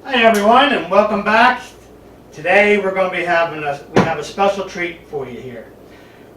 Hi everyone, and welcome back. Today we're going to be having we have a special treat for you here.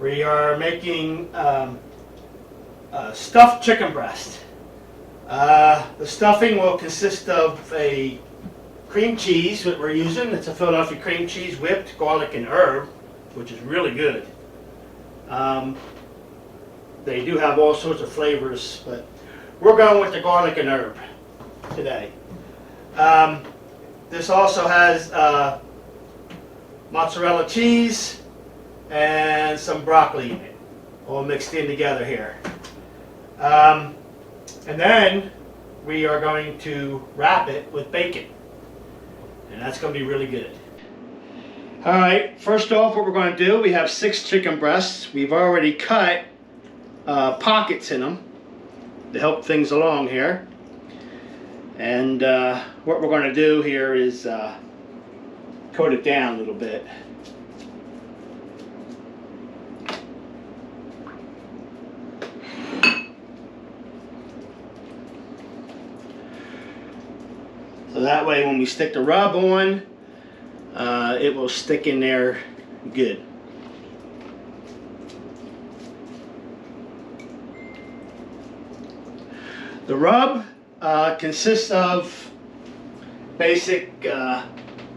We are making stuffed chicken breast. The stuffing will consist of a cream cheese that we're using. It's a Philadelphia cream cheese, whipped garlic and herb, which is really good. They do have all sorts of flavors, but we're going with the garlic and herb today. This also has mozzarella cheese and some broccoli in it, all mixed in together here. And then we are going to wrap it with bacon, and that's going to be really good. All right, first off, what we're going to do, we have 6 chicken breasts. We've already cut pockets in them to help things along here. And what we're going to do here is coat it down a little bit. So that way when we stick the rub on, it will stick in there good. The rub consists of basic,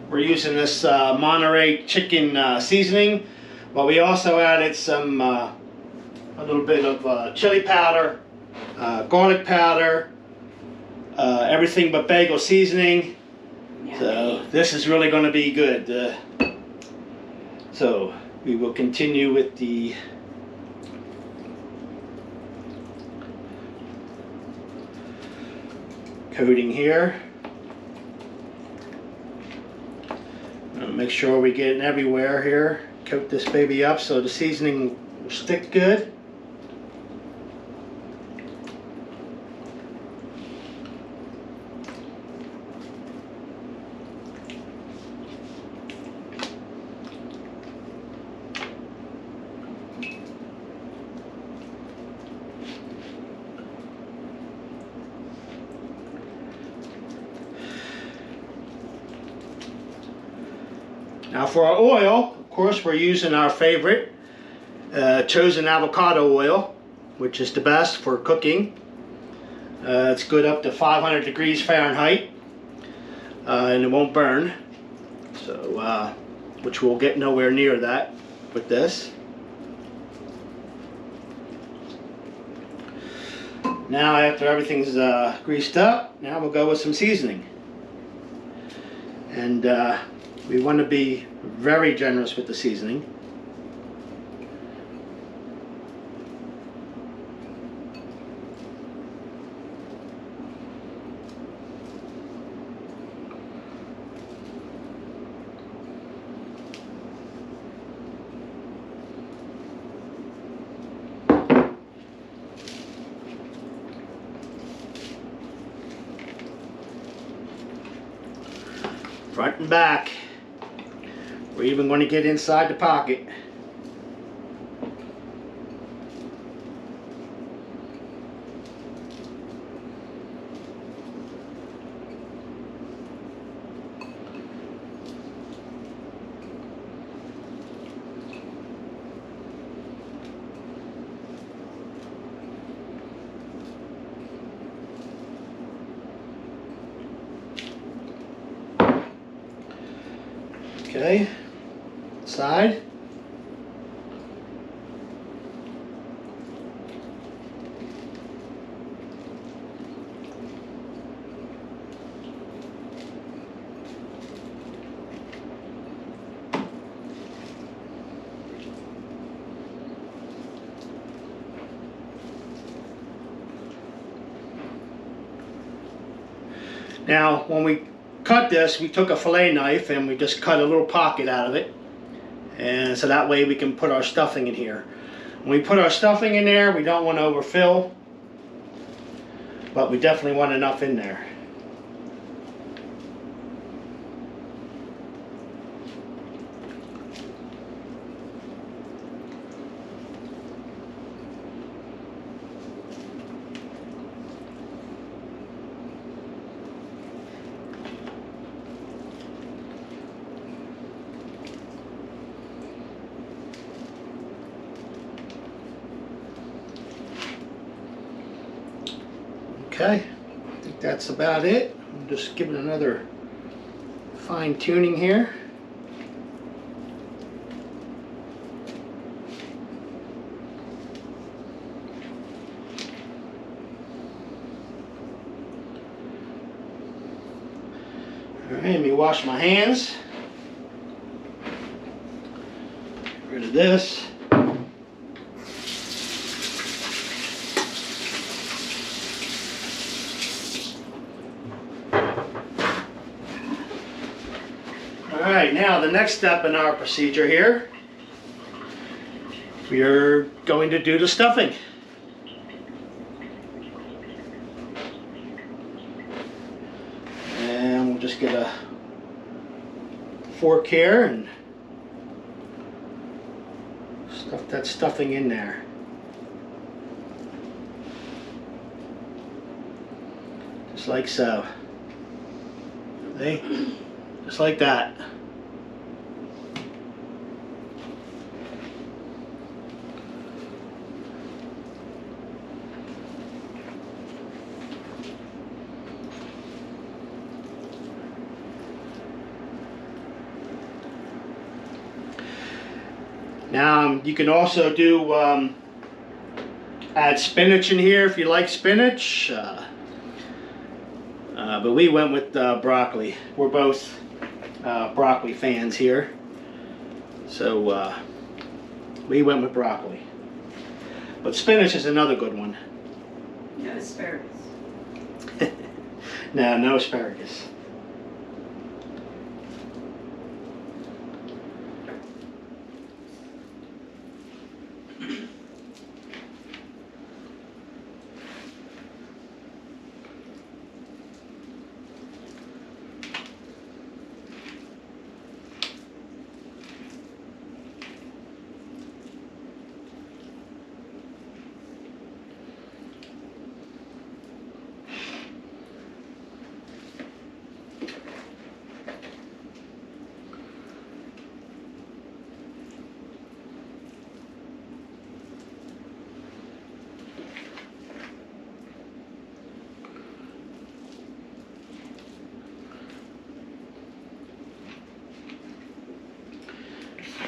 we're using this Monterey chicken seasoning, but we also added some, a little bit of chili powder, garlic powder, everything but bagel seasoning. Yummy. So this is really going to be good. So we will continue with the coating here. Make sure we get it everywhere here. Coat this baby up so the seasoning will stick good. Now for our oil, of course, we're using our favorite chosen avocado oil, which is the best for cooking. It's good up to 500 degrees Fahrenheit, and it won't burn. So, which we'll get nowhere near that with this. Now after everything's greased up, now we'll go with some seasoning. And we want to be very generous with the seasoning. Front and back. We're even going to get inside the pocket. Okay. Side. Now, when we cut this, we took a fillet knife and we just cut a little pocket out of it. And so that way we can put our stuffing in here. When we put our stuffing in there, we don't want to overfill, but we definitely want enough in there. Okay, I think that's about it. I'm just giving another fine tuning here. All right, let me wash my hands. Get rid of this. All right, now the next step in our procedure here, we are going to do the stuffing. And we'll just get a fork here and stuff that stuffing in there. Just like so. See? Just like that. Now you can also do add spinach in here if you like spinach, but we went with broccoli. We're both broccoli fans here, so we went with broccoli. But spinach is another good one. No asparagus. No, no asparagus.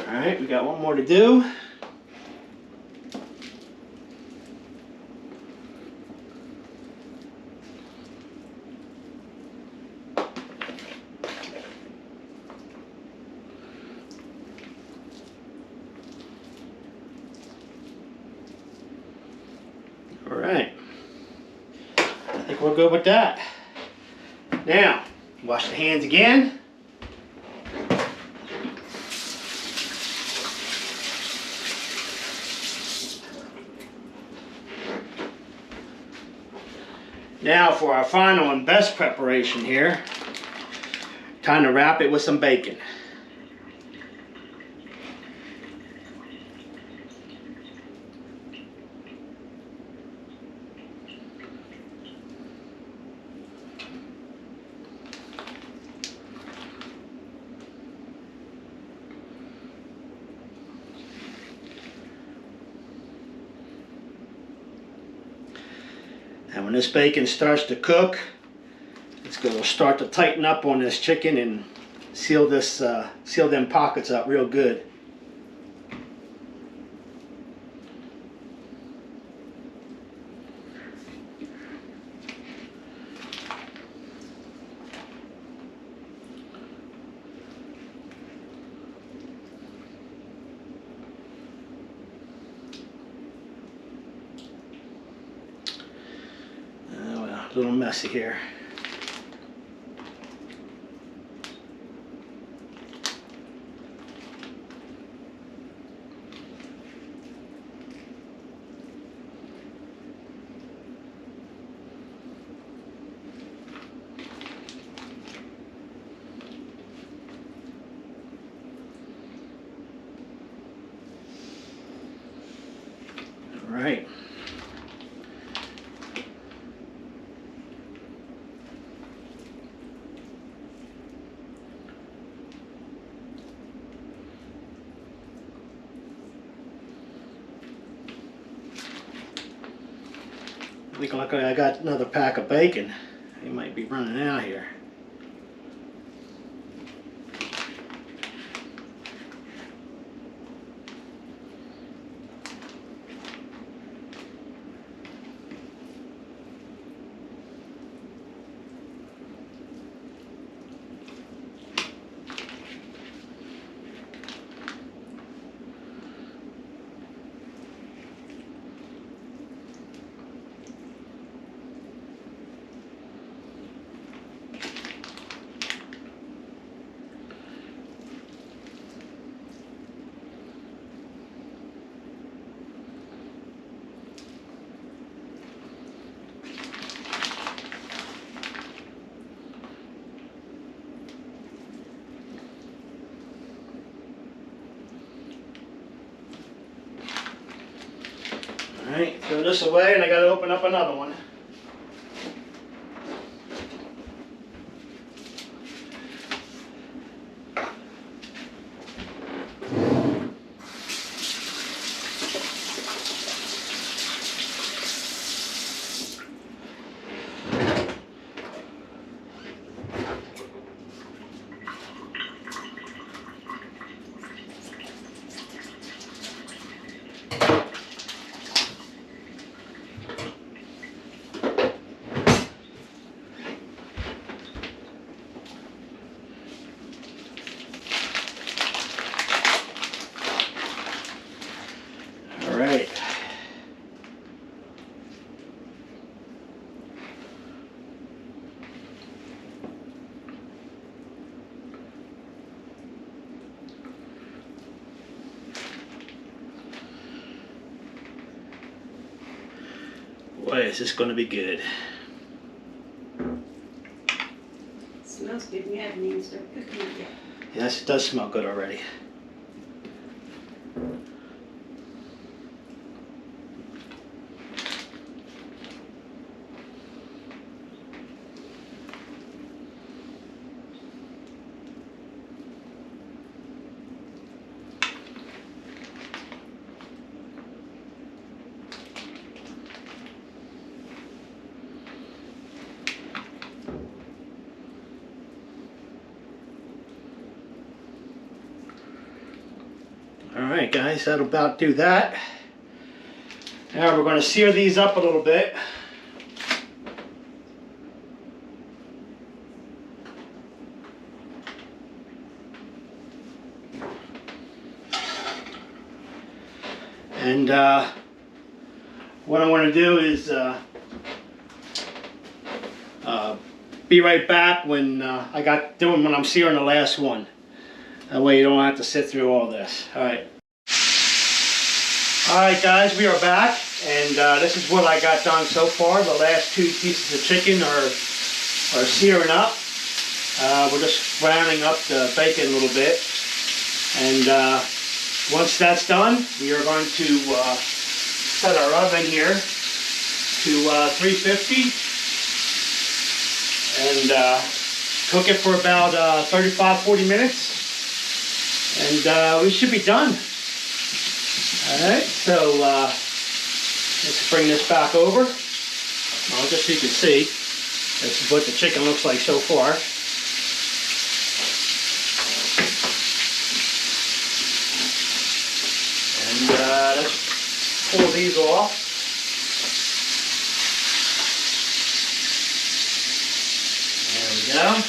Alright, we got one more to do. Alright, I think we're good with that. Now, wash the hands again. Now for our final and best preparation here, time to wrap it with some bacon. And when this bacon starts to cook, it's going to start to tighten up on this chicken and seal them pockets up real good. A little messy here. All right. Looking like I got another pack of bacon. He might be running out here. Alright, throw this away and I gotta open up another one. Alright. Boy, is this going to be good. Smells good, and you haven't even started cooking it yet. Yes, it does smell good already. Alright guys, that'll about do that. Now we're going to sear these up a little bit. And what I want to do is be right back when when I'm searing the last one. That way you don't have to sit through all this. Alright. Alright guys, we are back, and this is what I got done so far. The last two pieces of chicken are searing up. We're just browning up the bacon a little bit. And once that's done, we are going to set our oven here to 350 and cook it for about 35-40 minutes. And we should be done. Alright, so let's bring this back over. Well, just so you can see, this is what the chicken looks like so far. And let's pull these off. There we go.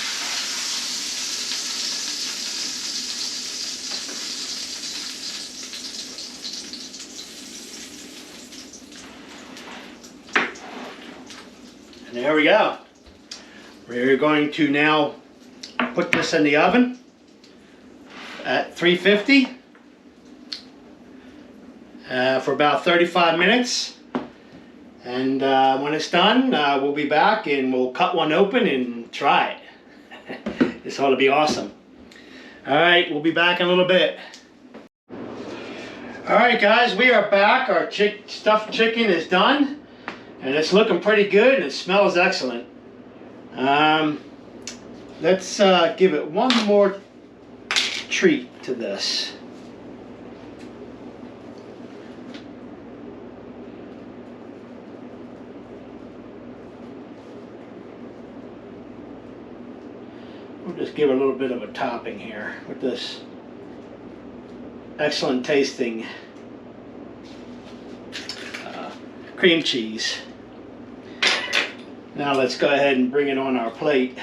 And there we go. We're going to now put this in the oven at 350 for about 35 minutes. And when it's done, we'll be back and we'll cut one open and try it. This ought to be awesome. Alright, we'll be back in a little bit. Alright guys, we are back. Our stuffed chicken is done. And it's looking pretty good and it smells excellent. Let's give it one more treat to this. We'll just give a little bit of a topping here with this excellent tasting cream cheese. Now let's go ahead and bring it on our plate.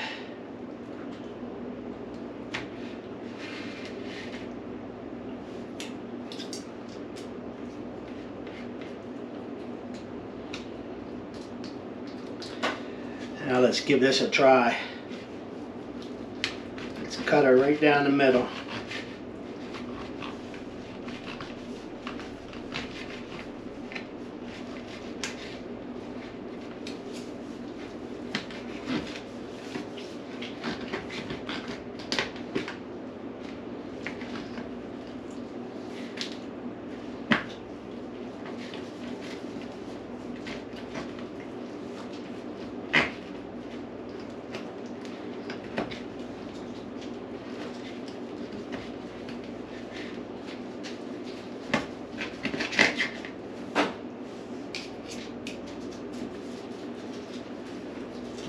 Now let's give this a try. Let's cut her right down the middle.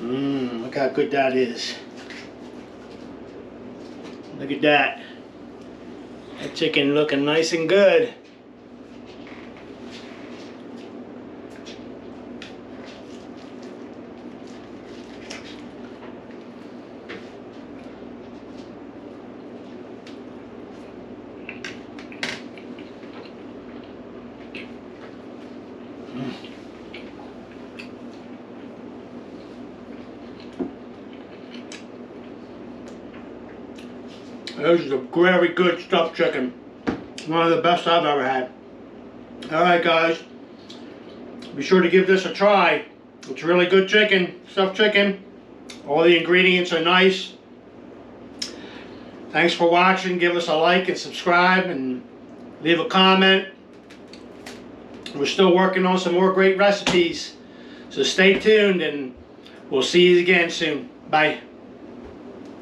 Look how good that is. Look at that. That chicken looking nice and good. This is a very good stuffed chicken. One of the best I've ever had. Alright guys, be sure to give this a try. It's really good chicken, stuffed chicken. All the ingredients are nice. Thanks for watching. Give us a like and subscribe and leave a comment. We're still working on some more great recipes. So stay tuned and we'll see you again soon. Bye.